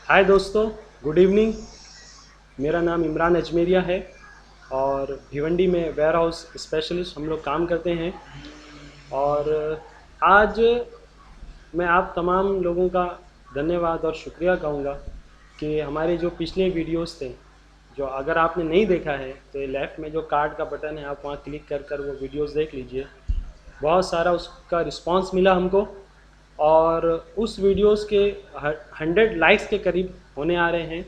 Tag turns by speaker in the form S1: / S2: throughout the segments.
S1: हाय दोस्तों, good evening. मेरा नाम इमरान अजमेरिया है और भिवंडी में वेयर हाउस स्पेशलिस्ट हम लोग काम करते हैं। और आज मैं आप तमाम लोगों का धन्यवाद और शुक्रिया कहूँगा कि हमारे जो पिछले वीडियोस थे, जो अगर आपने नहीं देखा है तो ये लेफ़्ट में जो कार्ड का बटन है, आप वहाँ क्लिक कर कर वो वीडियोस देख लीजिए। बहुत सारा उसका रिस्पांस मिला हमको और उस वीडियोस के 100 लाइक्स के करीब होने आ रहे हैं।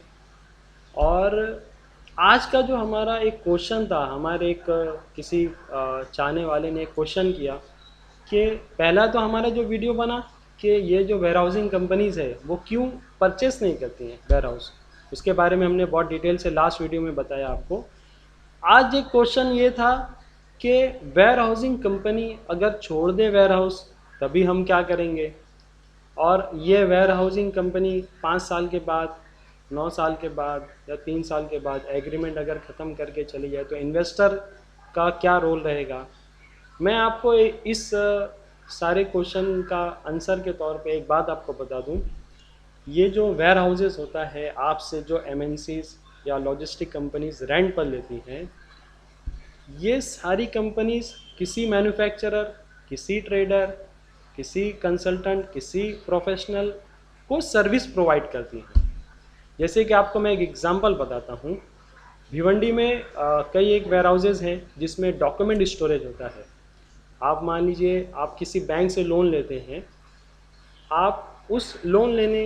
S1: और आज का जो हमारा एक क्वेश्चन था, हमारे एक किसी चाहने वाले ने एक क्वेश्चन किया कि पहला तो हमारा जो वीडियो बना कि ये जो वेयर हाउसिंग कंपनीज़ है वो क्यों परचेस नहीं करती हैं वेयर हाउस, उसके बारे में हमने बहुत डिटेल से लास्ट वीडियो में बताया आपको। आज एक क्वेश्चन ये था कि वेयर हाउसिंग कंपनी अगर छोड़ दे वेयर हाउस तभी हम क्या करेंगे, और ये वेयर हाउसिंग कंपनी 5 साल के बाद, 9 साल के बाद या 3 साल के बाद एग्रीमेंट अगर ख़त्म करके चली जाए तो इन्वेस्टर का क्या रोल रहेगा। मैं आपको इस सारे क्वेश्चन का आंसर के तौर पे एक बात आपको बता दूं। ये जो वेयर हाउसेस होता है, आपसे जो एमएनसीज या लॉजिस्टिक कंपनीज रेंट पर लेती हैं, ये सारी कंपनीज किसी मैन्युफैक्चरर, किसी ट्रेडर, किसी कंसल्टेंट, किसी प्रोफेशनल को सर्विस प्रोवाइड करती हैं। जैसे कि आपको मैं एक एग्जांपल बताता हूँ। भिवंडी में कई एक वेयर हाउसेज हैं जिसमें डॉक्यूमेंट स्टोरेज होता है। आप मान लीजिए आप किसी बैंक से लोन लेते हैं, आप उस लोन लेने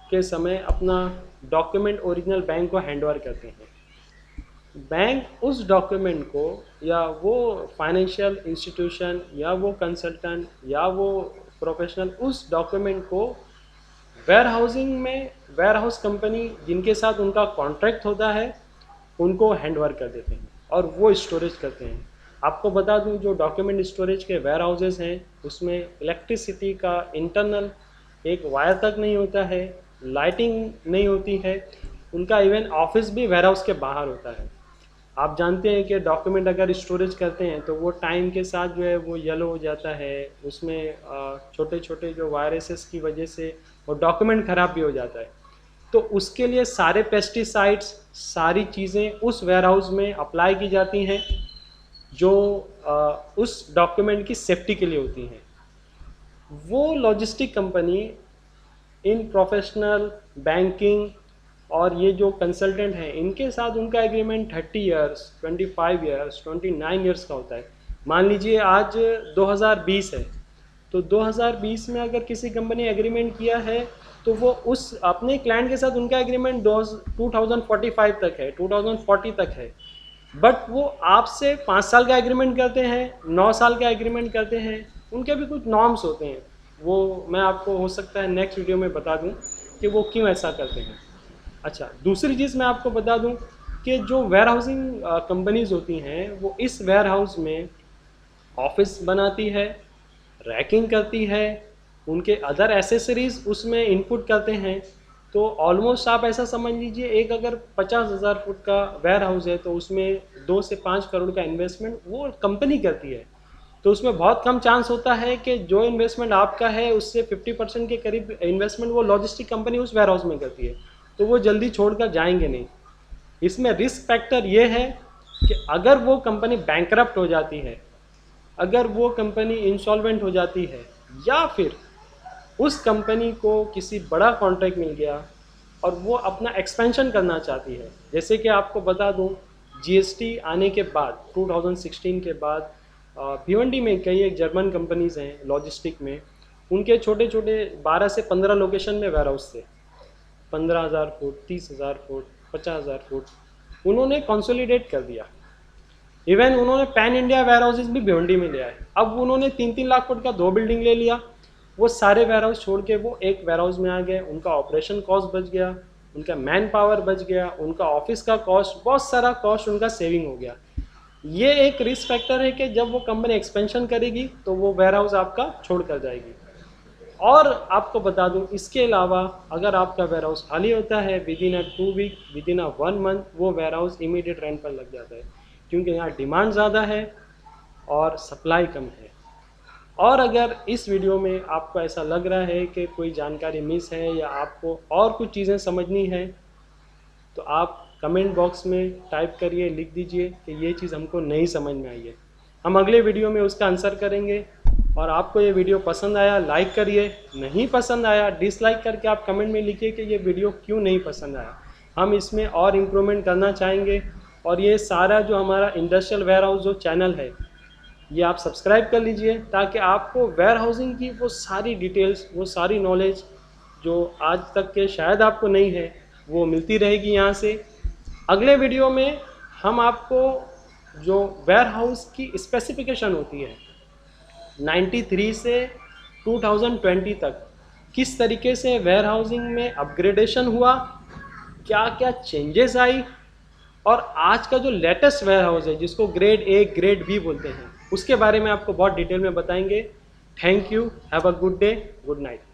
S1: के समय अपना डॉक्यूमेंट ओरिजिनल बैंक को हैंडओवर करते हैं। बैंक उस डॉक्यूमेंट को, या वो फाइनेंशियल इंस्टीट्यूशन या वो कंसल्टेंट या वो प्रोफेशनल उस डॉक्यूमेंट को वेयर हाउसिंग में, वेयर हाउस कंपनी जिनके साथ उनका कॉन्ट्रैक्ट होता है उनको हैंडओवर कर देते हैं और वो स्टोरेज करते हैं। आपको बता दूं, जो डॉक्यूमेंट स्टोरेज के वेयर हाउसेज हैं उसमें इलेक्ट्रिसिटी का इंटरनल एक वायर तक नहीं होता है, लाइटिंग नहीं होती है, उनका इवन ऑफिस भी वेयर हाउस के बाहर होता है। आप जानते हैं कि डॉक्यूमेंट अगर स्टोरेज करते हैं तो वो टाइम के साथ जो है वो येलो हो जाता है, उसमें छोटे छोटे जो वायरसेस की वजह से वो डॉक्यूमेंट ख़राब भी हो जाता है। तो उसके लिए सारे पेस्टिसाइड्स, सारी चीज़ें उस वेयर हाउस में अप्लाई की जाती हैं जो उस डॉक्यूमेंट की सेफ्टी के लिए होती हैं। वो logistic company in professional banking और ये जो कंसल्टेंट हैं इनके साथ उनका एग्रीमेंट 30 इयर्स, 25 इयर्स, 29 इयर्स का होता है। मान लीजिए आज 2020 है, तो 2020 में अगर किसी कंपनी एग्रीमेंट किया है तो वो उस अपने क्लाइंट के साथ उनका एग्रीमेंट 2045 तक है, 2040 तक है। बट वो आपसे 5 साल का एग्रीमेंट करते हैं, 9 साल का एग्रीमेंट करते हैं, उनके भी कुछ नॉर्म्स होते हैं। वो मैं आपको हो सकता है नेक्स्ट वीडियो में बता दूं कि वो क्यों ऐसा करते हैं। अच्छा, दूसरी चीज़ मैं आपको बता दूं कि जो वेयर हाउसिंग कंपनीज होती हैं वो इस वेयर हाउस में ऑफिस बनाती है, रैकिंग करती है, उनके अदर एसेसरीज उसमें इनपुट करते हैं। तो ऑलमोस्ट आप ऐसा समझ लीजिए, एक अगर 50,000 फुट का वेयर हाउस है तो उसमें 2 से 5 करोड़ का इन्वेस्टमेंट वो कंपनी करती है। तो उसमें बहुत कम चांस होता है कि जो इन्वेस्टमेंट आपका है उससे 50% के करीब इन्वेस्टमेंट वो लॉजिस्टिक कंपनी उस वेयर हाउस में करती है, तो वो जल्दी छोड़कर जाएंगे नहीं। इसमें रिस्क फैक्टर ये है कि अगर वो कंपनी बैंकरप्ट हो जाती है, अगर वो कंपनी इंसॉल्वेंट हो जाती है, या फिर उस कंपनी को किसी बड़ा कॉन्ट्रैक्ट मिल गया और वो अपना एक्सपेंशन करना चाहती है। जैसे कि आपको बता दूं, जीएसटी आने के बाद 2016 के बाद भिवंडी में कई एक जर्मन कंपनीज हैं लॉजिस्टिक में, उनके छोटे छोटे 12 से 15 लोकेशन में वेयर हाउस थे। 15,000 फुट, 30,000 फुट, 50,000 फुट उन्होंने कंसोलिडेट कर दिया। इवन उन्होंने पैन इंडिया वेयर हाउसेज भी भिवंडी में लिया है। अब उन्होंने 3-3 लाख फुट का 2 बिल्डिंग ले लिया। वो सारे वेयर हाउस छोड़ के वो एक वेयर हाउस में आ गए। उनका ऑपरेशन कॉस्ट बच गया, उनका मैन पावर बच गया, उनका ऑफिस का कॉस्ट, बहुत सारा कॉस्ट उनका सेविंग हो गया। ये एक रिस्क फैक्टर है कि जब वो कंपनी एक्सपेंशन करेगी तो वो वेयर हाउस आपका छोड़ कर जाएगी। और आपको बता दूं, इसके अलावा अगर आपका वेयर हाउस खाली होता है, within a 2 week, within a 1 month वो वेयर हाउस इमीडिएट रेंट पर लग जाता है, क्योंकि यहाँ डिमांड ज़्यादा है और सप्लाई कम है। और अगर इस वीडियो में आपको ऐसा लग रहा है कि कोई जानकारी मिस है या आपको और कुछ चीज़ें समझनी है तो आप कमेंट बॉक्स में टाइप करिए, लिख दीजिए कि ये चीज़ हमको नहीं समझ में आई है। हम अगले वीडियो में उसका आंसर करेंगे। और आपको ये वीडियो पसंद आया लाइक करिए, नहीं पसंद आया डिसलाइक करके आप कमेंट में लिखिए कि ये वीडियो क्यों नहीं पसंद आया। हम इसमें और इम्प्रूवमेंट करना चाहेंगे। और ये सारा जो हमारा इंडस्ट्रियल वेयर हाउस जो चैनल है ये आप सब्सक्राइब कर लीजिए ताकि आपको वेयर हाउसिंग की वो सारी डिटेल्स, वो सारी नॉलेज जो आज तक के शायद आपको नहीं है वो मिलती रहेगी यहाँ से। अगले वीडियो में हम आपको जो वेयर हाउस की स्पेसिफिकेशन होती है 93 से 2020 तक किस तरीके से वेयर हाउसिंग में अपग्रेडेशन हुआ, क्या क्या चेंजेस आई, और आज का जो लेटेस्ट वेयर हाउस है जिसको ग्रेड ए ग्रेड बी बोलते हैं उसके बारे में आपको बहुत डिटेल में बताएंगे। Thank you, have a good day, good night.